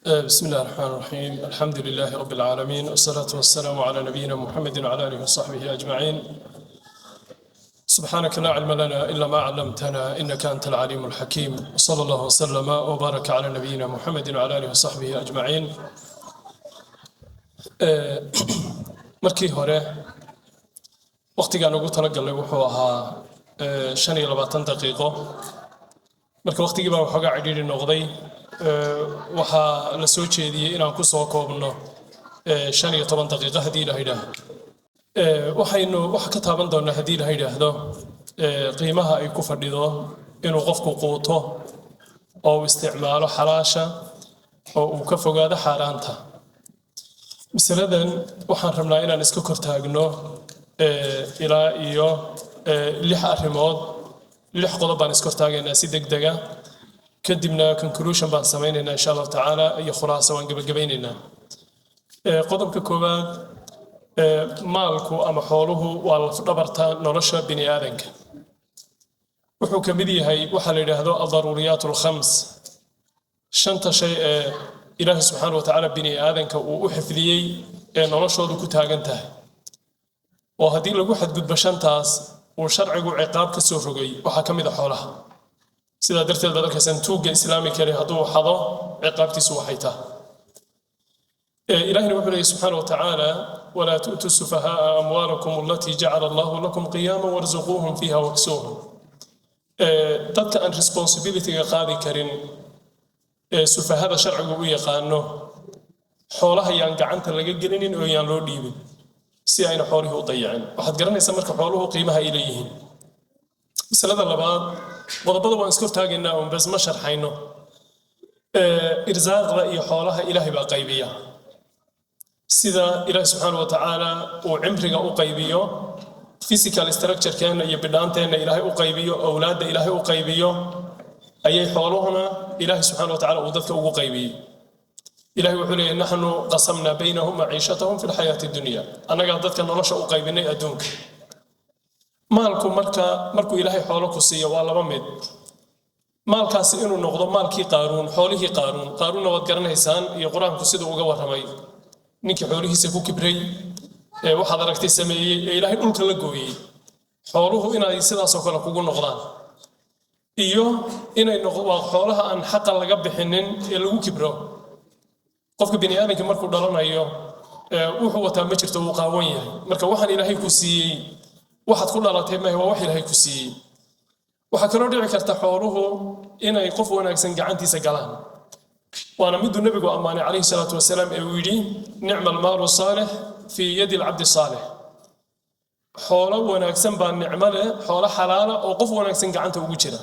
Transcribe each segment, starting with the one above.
بسم الله الرحمن الرحيم. الحمد لله رب العالمين، والصلاة والسلام على نبينا محمد وعلى آله وصحبه أجمعين. سبحانك لا علم لنا إلا ما علمتنا إنك أنت العليم الحكيم. وصلى الله وسلم وبارك على نبينا محمد وعلى آله وصحبه أجمعين. markii hore waqtigaan ugu talagalay wuxuu ahaa 25 daqiiqo. marka waqtigii baa waxoogaa cidhiidhi noqday. waxaa la soo jeediyey inaan ku soo koobno 15 daqiiqo haddii la yidhaahdo. waxaynu wax ka taaban doonaa haddii la yidhaahdo qiimaha ay ku fadhido inuu qofku quuto oo uu isticmaalo xalaasha oo uu ka fogaado xaaraanta. masaladan waxaan rabnaa inaan iska kor taagno ilaa iyo 6 arrimood. 6 qodob baan iska kor taagaynaa si degdega, kadibna conclusion baan samaynaynaa insha Allah tacaala iyo khulaasa waan gabagabaynaynaa. qodobka koowaad, maalku ama xooluhu waa laf-dhabarta nolosha bini aadanka. wuxuu ka mid yahay waxa la yidhaahdo ad-daruuriyaat al-khams, 5 shay ee ilaahay subxaanahu wa tacaala bini aadanka uu u xifdiyey ee noloshoodu ku taagan tahay, oo haddii lagu xadgudbo 5taas uu sharcigu ciqaab ka soo rogay. waxaa ka mid ah xoolaha. sidaa darteed baad arkaysan tuugga islaami kale hadduu xado ciqaabtiisu waxay tahay. ilaahina wuxuu leeyahy subxaana wa tacaala: walaa tu'tu sufahaaa amwaalakum allatii jacala allahu lakum qiyaama warzuquuhum fiiha waksuuhum. dadka aan responsibilityga qaadi karin ee sufahada sharcigu u yaqaano, xoolaha yaan gacanta laga gelinin oo yaan loo dhiibin si ayna xoolihii u dayacin. waxaad garanaysaa marka xooluhu qiimaha ay leeyihiin. masalada labaad, qodobada waan iska hortaagaynaa un bas ma sharxayno. irsaaqda iyo xoolaha ilaahay baa qaybiya. sida ilaahay subxaana wa tacaala uu cimriga u qaybiyo, physical structure-keenna iyo bidhaanteenna ilaahay u qaybiyo, awlaadda ilaahay u qaybiyo, ayay xooluhuna ilaahay subxaana wa tacaala uu dadka ugu qaybiyey. ilahay wuxuu leeyahy: naxnu qasamnaa baynahum maciishatahum fi lxayaati dunya. annagaa dadka nolosha u qaybinay adduunka. maalku markuu ilaahay xoolo ku siiyo waa laba mid. maalkaasi inuu noqdo maalkii qaaruun, xoolihii qaaruun. qaaruunna waad garanaysaan iyo qur-aanku siduu uga warramay. ninkii xoolihiisa ku kibray ee waxaad aragtay sameeyey ee ilaahay dhulka la gooyey. xooluhu inay sidaasoo kale kugu noqdaan iyo inay waa xoolaha aan xaqa laga bixinin ee lagu kibro. qofka bini aadamka markuu dhalanayo wuxuu wataa ma jirto, wuu qaawan yahay. marka waxaan ilaahay ku siiyey waxaad ku dhalatay maaha, waa wax ilaahay ku siiyey. waxaa kaloo dhici karta xooluhu inay qof wanaagsan gacantiisa galaan. waana miduu nebigu ammaanay calayhi salaatu wasalaam ee uu yidhi: nicma almaalu saalix fii yadi alcabdi saalix. xoolo wanaagsan baa nicmo leh, xoolo xalaala oo qof wanaagsan gacanta ugu jira.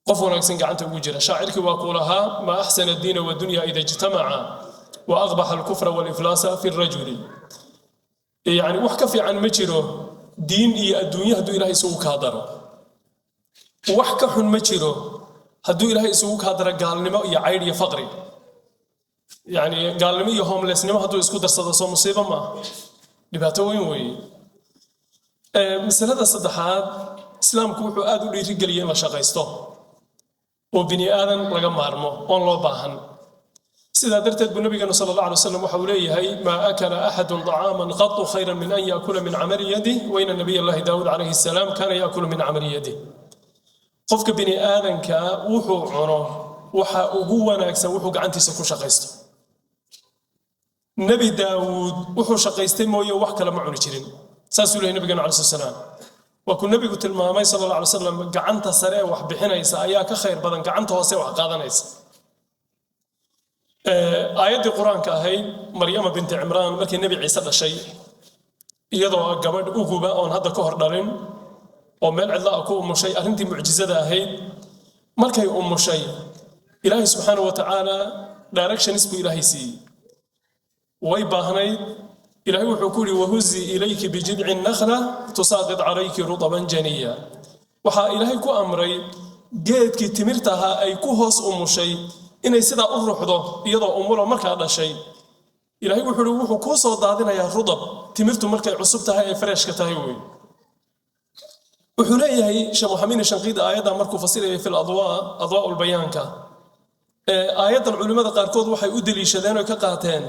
qof wanaagsan gacanta ugu jira. shaacirkii waa kuu lahaa: maa axsana addiina wadunya ida ijtamaca wa aqbaxa alkufra waliflaasa fi rajuli. يعني wax ka fiican ma jiro diin iyo adduunyo hadduu ilaahay isugu kaa daro. wax ka xun ma jiro hadduu ilaahay isugu kaa daro gaalnimo iyo caydh iyo faqri. يعني gaalnimo iyo homelessnimo hadduu isku darsado soo musiibo ma aha, dhibaato weyn weeye. masalada saddexaad, islaamku wuxuu aad u dhiirigeliyay in la shaqaysto oo bini aadan laga maarmo oon loo baahan. sidaa darteed buu nabigeenu sala allah alay wasalam waxa uu leeyahay: maa akala axadun طacaaman qatu khayran min an yaakula min camali yadih, waina nabiy allahi daawuud calayhi salaam kaana yaakulu min camali yadih. qofka bini aadanka wuxuu cuno waxa ugu wanaagsan wuxuu gacantiisa ku shaqaysto. nebi daawuud wuxuu shaqaystay mooye wax kale ma cuni jirin. saasuu leeyahay nabigeenu calayhi salaam. waa kuu nabigu tilmaamay sala allah alay wasalam: gacanta sare ee wax bixinaysa ayaa ka khayr badan gacanta hoose wax qaadanaysa. aayaddii qur-aanka ahayd maryama binti cimraan markii nebi ciise dhashay, iyadoo gabadh uguba oon hadda ka hor dhalin oo meel cidla ah ku umushay, arrintii mucjizada ahayd markay umushay, ilaahay subxaanahu wa tacaala directions buu ilaahay siiyey. way baahnayd. ilaahay wuxuu ku yidhi: wahuzi ilayki bijidci nakhla tusaaqid calayki rutaban janiya. waxaa ilaahay ku amray geedkii timirta ahaa ay ku hoos umushay inay sidaa u ruuxdo iyadoo umulo markaa dhashay. ilaahay wuxuu kuu soo daadinayaa rudab, timirtu markay cusub tahay ee freshka tahay wey. wuxuu leeyahay sheekh Maxamed Shanqiid aayada markuu fasirayay fil adwaa ulbayaanka: آيات العلماء قاركود waxay u daliishadeen oo ka qaateen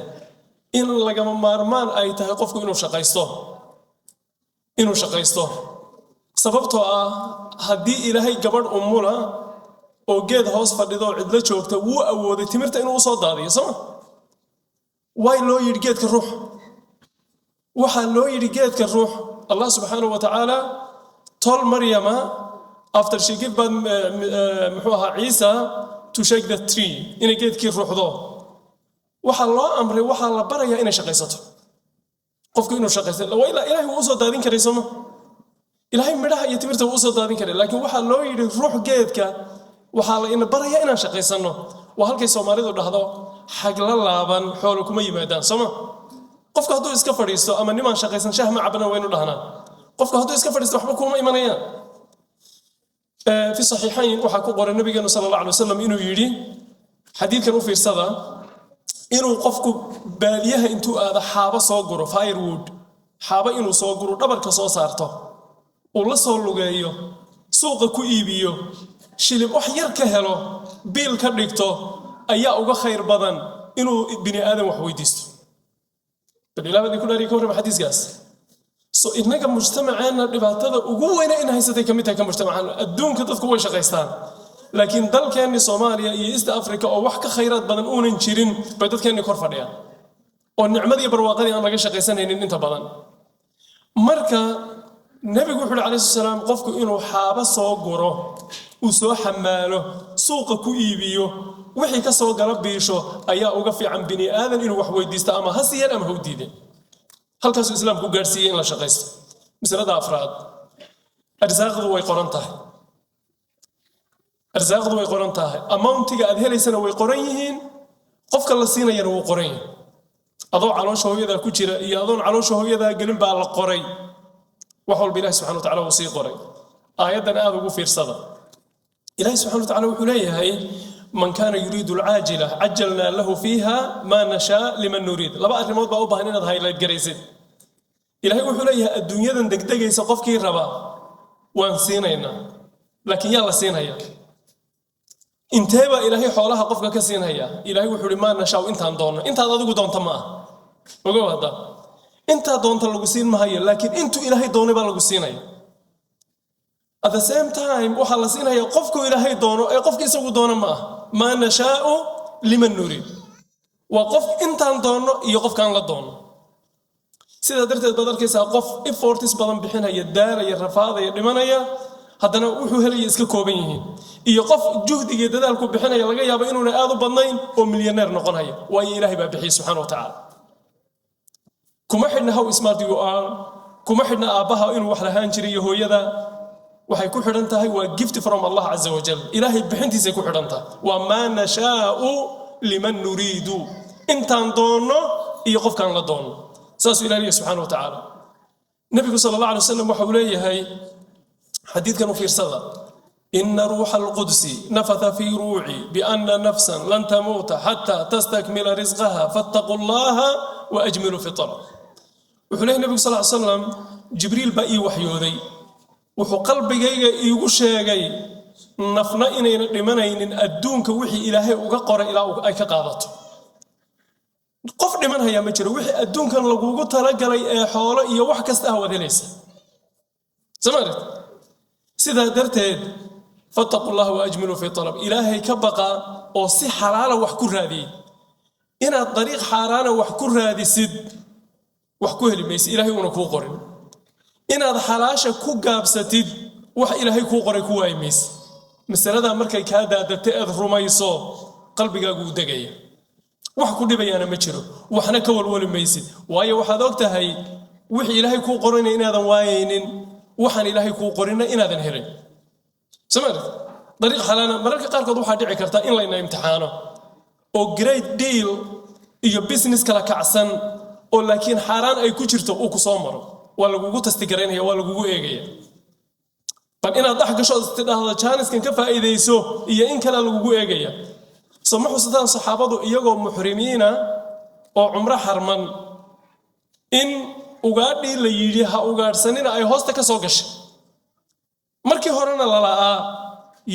in laga maarmaan ay tahay qofku inuu shaqaysto sababtoo ah hadii ilaahay gabadh umula oo geed hoos fadhido cidla joogta wuu awooday timirta inuu soo daadiyo sama way loo yiri geedka ruux waxa loo yiri geedka ruux Allah subhanahu wa ta'ala told Maryama after she gave birth muxuha Isa to shake the tree in a geedkii ruuxdo waxa loo amray waxa la barayaa inay shaqaysato qofku inuu shaqaysto waa ilaahay uu soo daadin karay sama ilaahay midhaha iyo timirta uu soo daadin karay laakiin waxa loo yiri ruux geedka waxa la in barayaa inaan shaqaysano waa halkay Soomaalidu dhahdo xag la laaban xoolo kuma yimaadaan sama qofka hadduu iska fadhiisto ama niman shaqaysan shahma cabna waynu dhahnaa qofka hadduu iska fadhiisto waxba kuma imanayaan في صحيحين وحكوا قرن النبي صلى الله عليه وسلم إنه يري حديث كانوا في الصدى إنه قفكوا باليها إنتو هذا حابة صاغرو فايرود حابة إنه صاغرو دبر كصاصارته والله صاروا جايو سوق كويبيو شيل أحير كهلو بيل كريكتو أيا أوجا خير بدن إنه بني آدم وحويديستو بالله بدي كل ريكور بحديث جاس إنك مجتمعنا dhibaatada ugu weyn in haysatay kamid tahay mujtamacan adduunka dadku way shaqaystaan laakiin dalkeena Soomaaliya iyo East Africa oo wax ka khayraad badan uunan jirin bay dadkeena kor fadhiyaan oo nicmadii barwaaqadii aan laga shaqaysanaynin inta badan marka nabigu wuxuu calayhi salaam qofku inuu xaaba soo guro uu soo xamaalo suuqa ku iibiyo wixii ka soo gala biisho ayaa uga fiican bini aadan inuu wax weydiisto ama hasiyan ama hawdiide halkaas islaamku gaarsiiyay in la shaqaysto misalada afraad arsaaqdu way qoran tahay amountiga aad helaysana way qoran yihiin qofka la siinayana wuu qoran yahay adoo caloosha hooyada ku jira iyo adoon caloosha hooyada gelin baa la qoray wax walba ilaahay subhanahu wa ta'ala uu sii qoray aayadan aad ugu fiirsada ilaahay subhanahu wa ta'ala wuxuu leeyahay من كان يريد العاجلة عجلنا له فيها ما نشاء لمن نريد لبا أرمود بقى أبا هنين هاي لايت جريسد إلهي وحوليها الدنيا دندق دقي سقف كي ربا وانسينينا لكن يلا سين هيا انتبه إلهي حولها قفك كسين هيا إلهي وحولي ما نشاء انت هندونا انت هذا دون تما وقو هذا انت دون تلقسين ما هيا لكن انتو إلهي دوني بالقسين هيا at the same time waxa la siinayaa qofku ilaahay doono ee qofka isagu doono ma nashaa'u liman nurid wa qof intaan doono iyo qofkaan la doono sida darteed badarkiisa qof efforts badan bixinaya daaraya rafaadaya dhimanaya haddana wuxuu helay iska kooban yihiin iyo qof juhdiga dadaalku bixinaya laga yaabo inuu aad u badnayn oo milyaneer noqonayo waa ilaahay baa bixiyo subhanahu wa ta'ala kuma xidna how smart you are kuma xidna aabaha inuu wax lahaan jiray hooyada waxay ku xidhan tahay waa gift from Allah azza wa jalla ilaahay bixintiisa ku xidhan tahay wa ma nashaa'u liman nuridu intaan doono iyo qofkaan la doono saas ilaahay subhanahu wa ta'ala nabiga sallallahu alayhi wasallam waxa uu leeyahay xadiidkan u fiirsada inna ruuha al-qudsi nafatha fi ruu'i bi anna nafsan lan tamuta hatta tastakmila rizqaha fattaqullaha wa ajmilu fi talab wuxuu leeyahay nabiga sallallahu alayhi wasallam jibriil baa ii waxyooday wuxuu qalbigayga iigu sheegay nafna inayna dhimanaynin adduunka wixii ilaahay uga qoray ilaa ay ka qaadato qof dhiman haya ma jiro wixii adduunkan lagugu talagalay ee xoolo iyo wax kasta ah wadanaysa samarid sida darteed fattaqullaha wa ajmilu fi talab ilaahay ka baqa oo si xalaal wax ku raadiy inaad dariiq xaaraana wax ku raadisid wax ku heli maysid ilaahay una ku qorin inaad xalaasha ku gaabsatid wax ilaahay ku qoray ku waaymis masalada markay ka daadagtay aad rumayso qalbigaagu u degaya wax ku dhibayana ma jiro waxna ka walwali maysid waayo waxaad ogtahay wixii ilaahay ku qoray inaadan waayeenin waxaan ilaahay ku qorina inaadan helin samad dariiq xalaana mararka qaarkood waxa dhici karta in la imtixaano oo great deal iyo business kala kacsan oo laakiin xaraan ay ku jirto oo ku soo maro wala lagu tastigareynaya wala lagu eegaya bal inaad dhax gasho istidhaahdo jaaniskan ka faa'iideyso iyo in kala lagu eegaya samaxu sidaan saxaabadu iyagoo muhrimiina oo umra harman in ugaadhi la yiri ha ugaadsanina ay hoosta ka soo gashay markii horena la laa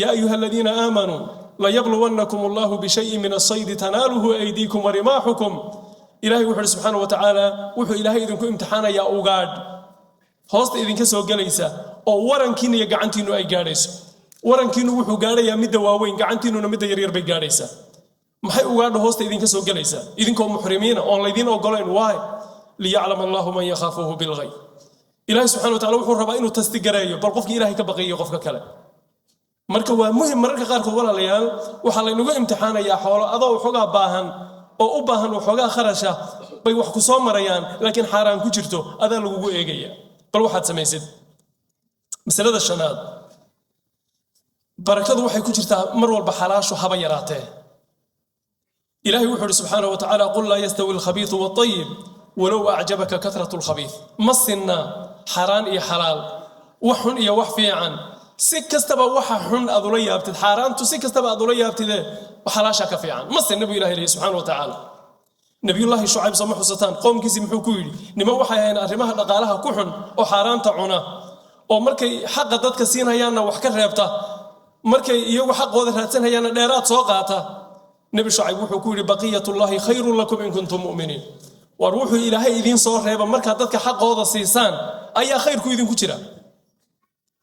ya ayuhalladina aamanu لا يبلونكم الله بشيء من الصيد تناله أيديكم ورماحكم إلهي وحده سبحانه وتعالى وحو إلهي إذنكم امتحانا يا أوغاد هوست إذن كسو قليسا أو ورنكين يقعنتينو أي قاريس ورنكين وحو قاريا مدى واوين قعنتينو نمدى يرير بي قاريسا maxay ugaadho hoosta idinka soo galaysa idinkoo muxrimiina oo la idin ogolayn waay liya'lam Allahu man yakhafuhu bil ghayb Ilaahi subhanahu wa ta'ala wuxuu rabaa inuu tasdigareeyo bal qofkii Ilaahi ka baqayo qofka kale marka waa muhiim mararka qaar kood walaalayaal waxa la inagu imtixaanayaa xoolo adoo xogaa baahan oo u baahan xogaa kharasha bay wax ku soo marayaan laakiin xaraan ku jirto adaa lagu eegaya bal waxaad samaysid masalada shanaad barakadu waxay ku jirtaa mar walba xalaashu haba yaraatee إلهي وحده سبحانه وتعالى قل لا يستوي الخبيث والطيب ولو أعجبك كثرة الخبيث مصنا حران إي حلال وحن إي وحفي عن سكستبا وحن أذوليا ابتد حران تسكستبا أذوليا ابتد وحلاشا كفي عن مص النبي إلهي سبحانه وتعالى نبي الله شعيب سمح ستان قوم كيسي محوكويلي نما وحا هنا أرمها لقالها كحن وحران تعونا ومركي حق ضدك سين هيانا وحكر ريبتا مركي يو حق وذرهاتين هيانا ديرات سوقاتا نبي شعيب وحكوري بقية الله خير لكم إن كنتم مؤمنين وروحوا إلى هاي إذين صور ريبا مركا دادك حق هذا السيسان أي خيركو إذين كتيرا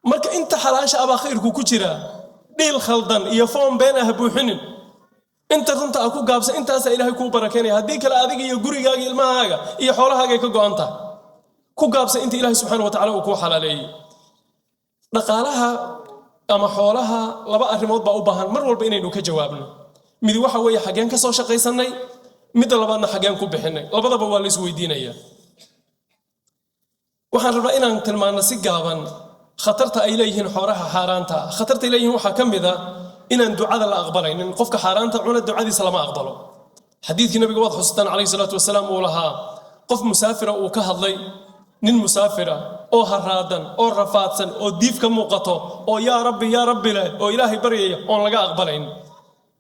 مركا إنت حلاش أبا خيركو كتيرا ديل خلدان يفون بينها بوحنين إنت رنت أكو قابس إنت أسا إلهي كو بركيني هديك الأذيك يقوري قاقي الماء هاقا إيا حولها هاقا يكو أنت كو قابس إنت إلهي سبحانه وتعالى وكو حلالي نقالها أما حولها لبا أرمود بأوباهان مرول بإنينو كجوابنا mid waxa weeye xageen ka soo shaqaysanay mid labaadna xageen ku bixinay labadaba waa la is weydiinaya waxaan rabaa inaan tilmaano si gaaban khatarta ay leeyihiin xoolaha xaaraanta khatarta ay leeyihiin waxa kamid ah inaan ducada la aqbalaynin qofka xaaraanta cuna ducadiisa lama aqbalo xadiidkii nabiga wad xustaan calayhi salaatu wasalaam uu lahaa qof musaafira uu ka hadlay nin musaafira oo haraadan oo rafaadsan oo diif ka muuqato oo yaa rabbi leh oo ilaahay baryaya oon laga aqbalayn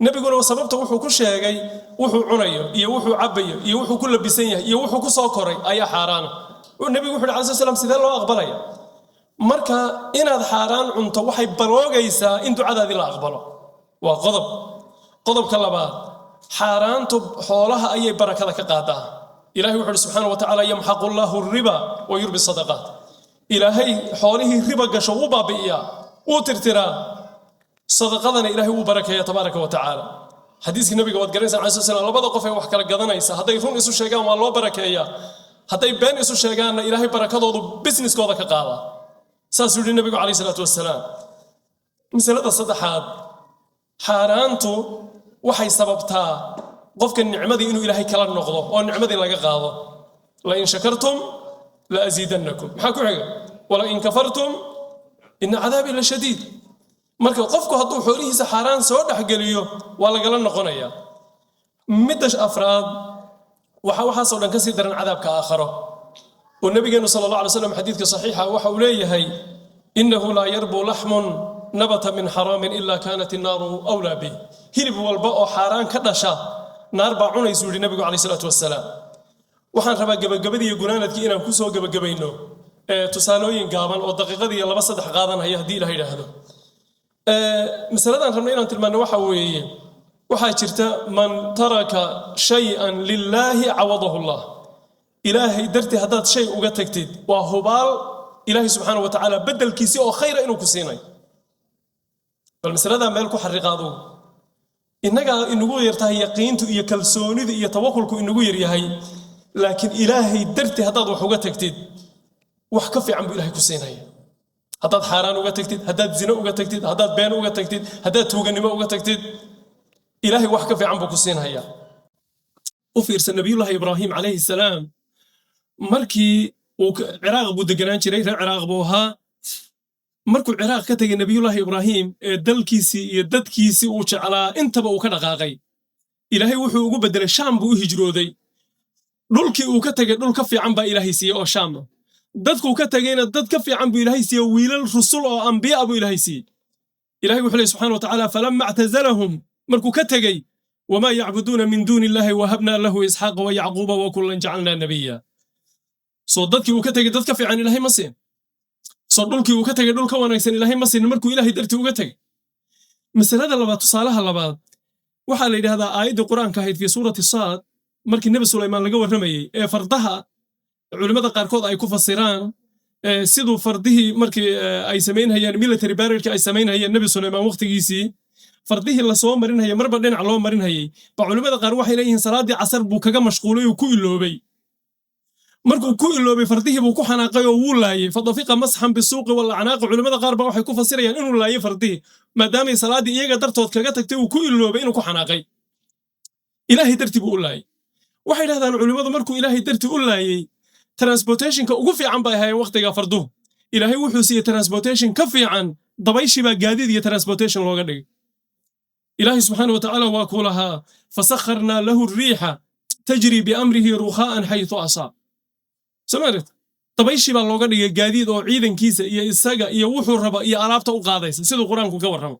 nabiguna sababta wuxuu ku sheegay wuxuu cunayo iyo wuxuu cabayo iyo wuxuu ku labisan yahay iyo wuxuu ku soo koray ayaa xaraan nabigu wuxuu calayhi salaam sidee loo aqbalay marka inaad xaraan cunto waxay baroogaysaa in ducadaadi la aqbalo waa qodobka labaad xaraantu xoolaha ayay barakada ka qaadaa ilaahay wuxuu subhanahu wa ta'ala yamhaqu Allahu riba wa yurbi sadaqat ilaahay xoolihii riba gasho u baabi'iya uu tirtiraa صدقنا إلهي وبركة تبارك وتعالى حديث النبي قد قرينا عليه الصلاة والسلام لبض قفه وحكى لقدنا يسا هذا يفهم إسوا شيئا والله بركة إياه هذا يبين إسوا شيئا إلهي بركة ضد بزنس كذا كقاضي سأسول النبي عليه الصلاة والسلام مسألة الصدحات حارانته وحي سببتها قفك النعمة دي إنه إلهي كلا النقضة والنعمة دي لقى قاضي لئن شكرتم لأزيدنكم حكوا حاجة ولئن كفرتم إن عذابي لشديد marka qofku hadduu xoolihiisa xaraan soo dhaxgaliyo waa laga la noqonaya midash afraad waxa soo dhan ka sii daran cadaabka aakhiro oo nabigeenu sallallahu alayhi wasallam xadiidka saxiixa waxa uu leeyahay innahu la yarbu lahmun nabata min haramin illa kanat an-naru awla bi hilib walba oo xaraan ka dhasha naar baa cunaysu yiri nabigu alayhi salatu wassalaam waxaan rabaa gabagabadii iyo gunaanadkii inaan ku soo gabagabayno tusaalooyin gaaban oo daqiiqadii 2-3 qaadanaya hadii ilaahay yiraahdo مسألة رمينا أن تلمنا وحوي وحاجرتا من ترك شيئا لله عوضه الله إلهي درتي هذا شيء وقتكتد وهبال إلهي سبحانه وتعالى بدل كيسي أو خير إنه كسيني فالمسألة مالكو حرقادو إنه يرتاح يقين تو يكلسوني يتوكلكو إنه يريهي لكن إلهي درتي هذا وحوقتكتد وحكفي عن إلهي كسيني هداد حاران uga tagtid hadaad zina uga tagtid hadaad been uga tagtid hadaad tuuganimo uga tagtid ilaahi wax ka fiican buu ku siinaya u fiirsan nabiyullaahi ibraahim alayhi salaam markii uu ciraaq buu deganaan jiray ciraaq buu ahaa markuu ciraaq ka tagay nabiyullaahi ibraahim ee dalkiisii iyo dadkiisii uu jeclaa intaba uu ka dhaqaaqay ilaahay wuxuu ugu bedelay shaam buu u hijrooday dhulkii uu ka tagay dhul ka fiican baa ilaahay siiyay oo shaam dadku ka tagayna dad ka fiican buu ilaahay siiyay wiilal rusul oo anbiya buu ilaahay siiyay ilaahay wuxuu subhanahu wa ta'ala falamma i'tazalahum markuu ka tagay wama ya'buduna min duni illahi wa habna lahu ishaqa wa yaquba wa kullan ja'alna nabiyya soo dadkii uu ka tagay dad ka fiican ilaahay ma siin soo dhulkii uu ka tagay dhul ka wanaagsan ilaahay ma siin markuu ilaahay dartii uga tagay masalada labaad tusaalaha labaad waxaa la yidhahdaa aayadda qur-aanka ahayd fi suurati saad markii nebi sulaymaan laga warramayey ee fardaha culimmada qaarkood ay ku fasiraan siduu fardihii markii ay samaynhayeen military barrelki ay samaynhayeen nebi sulaymaan waqtigiisii fardihii lasoo marinhayay marba dhinac loo marinhayay ba culimmada qaar waxay leeyihiin salaaddii casar buu kaga mashquulay oo ku iloobay markuu ku iloobay fardihii buu ku xanaaqay oo wuu laayay fadafiqa masxan bisuuqi walacnaaqi culimmada qaar ba waxay ku fasirayaan inuu laayay fardihii maadaamay salaaddii iyaga dartood kaga tagtay uu ku iloobay inuu ku xanaaqay ilaahay dartii buu u laayay waxay dhahdaan culimmadu markuu ilaahay dartii u laayay transportationka ugu fiican bay ahaayeen waqtiga farduhu ilaahay wuxuu siiyey transportation ka fiican dabayshii baa gaadiid iyo transportation looga dhigay ilaahay subxaana watacaala waa kuu lahaa fasakharnaa lahu riixa tajri biamrihi rukhaa'an xaytu asaab samarit dabayshii baa looga dhigay gaadiid oo ciidankiisa iyo isaga iyo wuxuu raba iyo alaabta u qaadaysa siduu qur-aanku ka warramo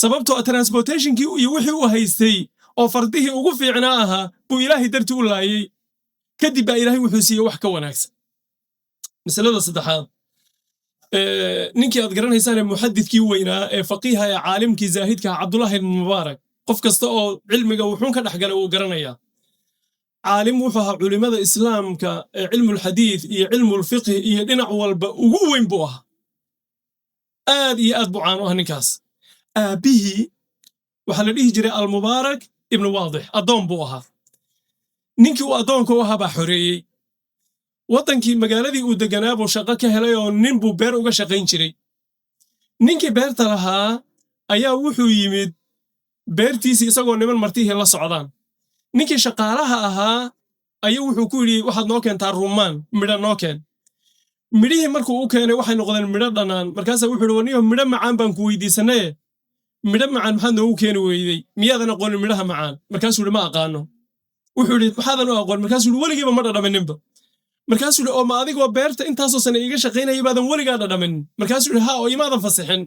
sababtoo transportationkii iyo wixii u haystay oo fardihii ugu fiicnaa ahaa buu ilaahay dartii u laayay kadib baa ilaahay wuxuu siiyey wax ka wanaagsan masalada saddexaad ninkii aad garanaysaan muxadidkii weynaa ee faqiiha ee caalimkii zaahidka cabdullaahi ibn mubaarak qof kasta oo cilmiga wuxuun ka dhex galay uu garanayaa caalim wuxuu ahaa culimmada islaamka ee cilmulxadiid iyo cilmulfiqhi iyo dhinac walba ugu weyn buu ahaa aad iyo aad buu caan u ah ninkaas aabbihii waxaa la dhihi jiray almubaarak ibnu waadix addoon buu ahaa ninkii uu addoonka u ahaa baa xoreeyey waddankii magaaladii uu deganaa buu shaqo ka helay oo nin buu beer uga shaqayn jiray ninkii beerta lahaa ayaa wuxuu yimid beertiisii isagoo niman martihii la socdaan ninkii shaqaalaha ahaa ayuu wuxuu ku yidhi waxaad noo keentaa rummaan midho noo keen midhihii markuu u keenay waxay noqdeen midho dhannaan markaasaa wuxuu yidhi waniyo midho macaan baan ku weydiisanaye midho macaan maxaad noogu keeni weydey miyaadan aqoonin midhaha macaan markaasuu yidhi ma aqaano wuxuu yidhi maxaadan u aqoon markaasuu yidhi weligiiba ma dhadhamininba markaasuu yidhi oo ma adigoo beerta intaasoo sane iiga shaqaynayay baadan weligaa dhadhamin markaasuu yidhi haa oo imaadan fasixin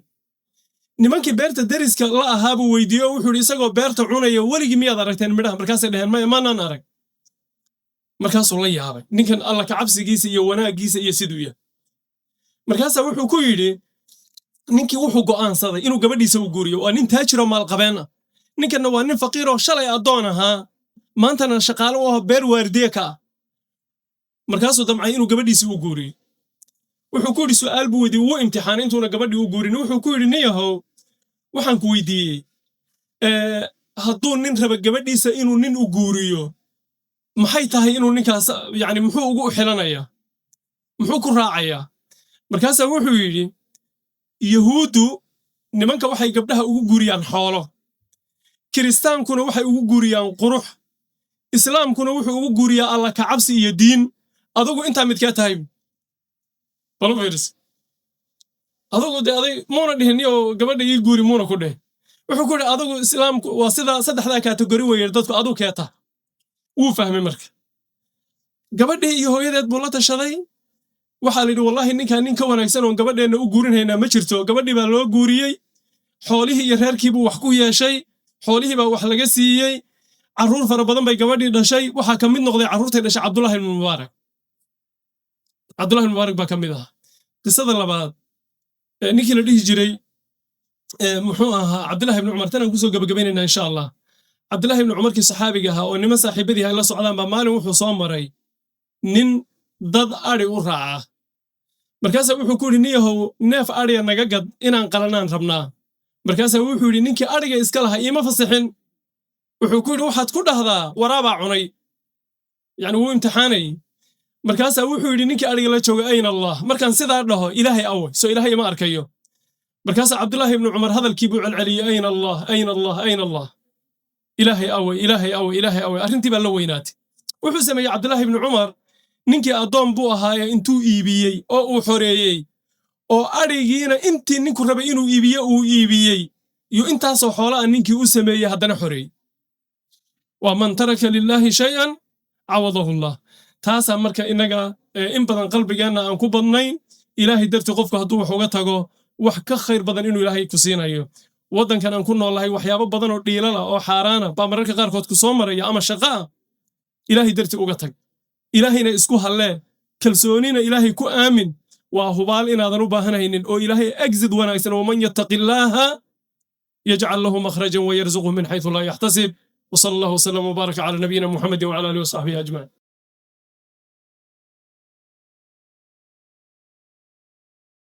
nimankii beerta deriska la ahaa buu weydiiye oo wuxuu yidhi isagoo beerta cunaya weligii miyaad aragteen midhaha markaasay dhaheen maya maanaan arag markaasuu la yaabay ninkan alla kacabsigiisa iyo wanaaggiisa iyo siduu yahay markaasaa wuxuu ku yidhi ninkii wuxuu go'aansaday inuu gabadhiisa u guuriyo waa nin taajiroo maalqabeen ah ninkanna waa nin faqiiroo shalay addoon ahaa maantana shaqaale u aho beer waardiye ka ah markaasuu damcay inuu gabadhiisii u guuriyo wuxuu ku yidhi su'aal buu weydiiyey wuu imtixaanay intuuna gabadhii u guurin wuxuu ku yidhi nin yahow waxaan ku weydiiyey hadduu nin raba gabadhiisa inuu nin u guuriyo maxay tahay inuu ninkaas yacni muxuu ugu xilanayaa muxuu ku raacayaa markaasaa wuxuu yidhi yahuuddu nimanka waxay gabdhaha ugu guuriyaan xoolo kiristaankuna waxay ugu guuriyaan qurux islaamkuna wuxuu ugu guuriyaa alla kacabsi iyo diin adugu intaa midkaa tahay balfirs adugu de aday muuna dhihin oo gabadha ii guuri muuna ku dheh wuxuu ku yidhi adugu islaamku waa sidaa saddexdaa kategori weeye dadku aduu keeta wuu fahmay marka gabadhii iyo hooyadeed buu la tashaday waxaa la yidhi wallaahi ninkaan nin ka wanaagsan oon gabadheenna u guurinhaynaa ma jirto gabadhii baa loo guuriyey xoolihii iyo reerkii buu wax ku yeeshay xoolihii baa wax laga siiyey carruur fara badan bay gabadhii dhashay waxaa ka mid noqday carruurtay dhashay cabdullaahi ibnu mubaarak baa ka mid ahaa qisada labaad ninkii la dhihi jiray muxuu ahaa cabdullaahi ibnu cumar tanaan kusoo gabagabaynaynaa insha allah cabdullaahi ibnu cumarkii saxaabiga ahaa oo niman saaxiibadii ay la socdaan baa maalin wuxuu soo maray nin dad adhi u raaca markaasaa wuxuu ku yidhi niyahow neef adhiga naga gad inaan qalanaan rabnaa markaasaa wuxuu yidhi ninkii adhiga iska lahaa iima fasixin wuxuu ku yidhi waxaad ku dhahdaa waraabaa cunay yacni wuu imtixaanayay markaasaa wuxuu yidhi ninkii adhiga la jooga ayna allah markaan sidaa dhaho ilaahay awe soo ilaahay ima arkayo markaasaa cabdullaahi ibnu cumar hadalkii buu celceliyey ayna allah ayna allah ayna allah ilaahay awe ilaahay awe ilaahay awe arrintii baa la weynaatay wuxuu sameeyey cabdullaahi ibnu cumar ninkii addoon buu ahaaye intuu iibiyey oo uu xoreeyey oo adhigiina intii ninku rabay inuu iibiye uu iibiyey iyo intaasoo xoolaa ninkii u sameeyey haddana xoreeyey waa man taraka lilaahi shay-an cawadahu allah taasaa marka innaga in badan qalbigeenna aan ku badnayn ilaahay dartii qofku hadduu wax uga tago wax ka khayr badan inuu ilaahay ku siinayo waddankan aan ku noolahay waxyaabo badan oo dhiilala oo xaaraana baa mararka qaarkood ku soo maraya ama shaqaa ilaahay dartii uga tag ilaahayna isku hallee kalsoonina ilaahay ku aamin waa hubaal inaadan u baahanaynin oo ilaahay exid wanaagsan waman yattaqi illaaha يجعل له مخرجا ويرزقه من حيث لا يحتسب. وصلى الله وسلم وبارك على نبينا محمد وعلى آله وصحبه أجمعين.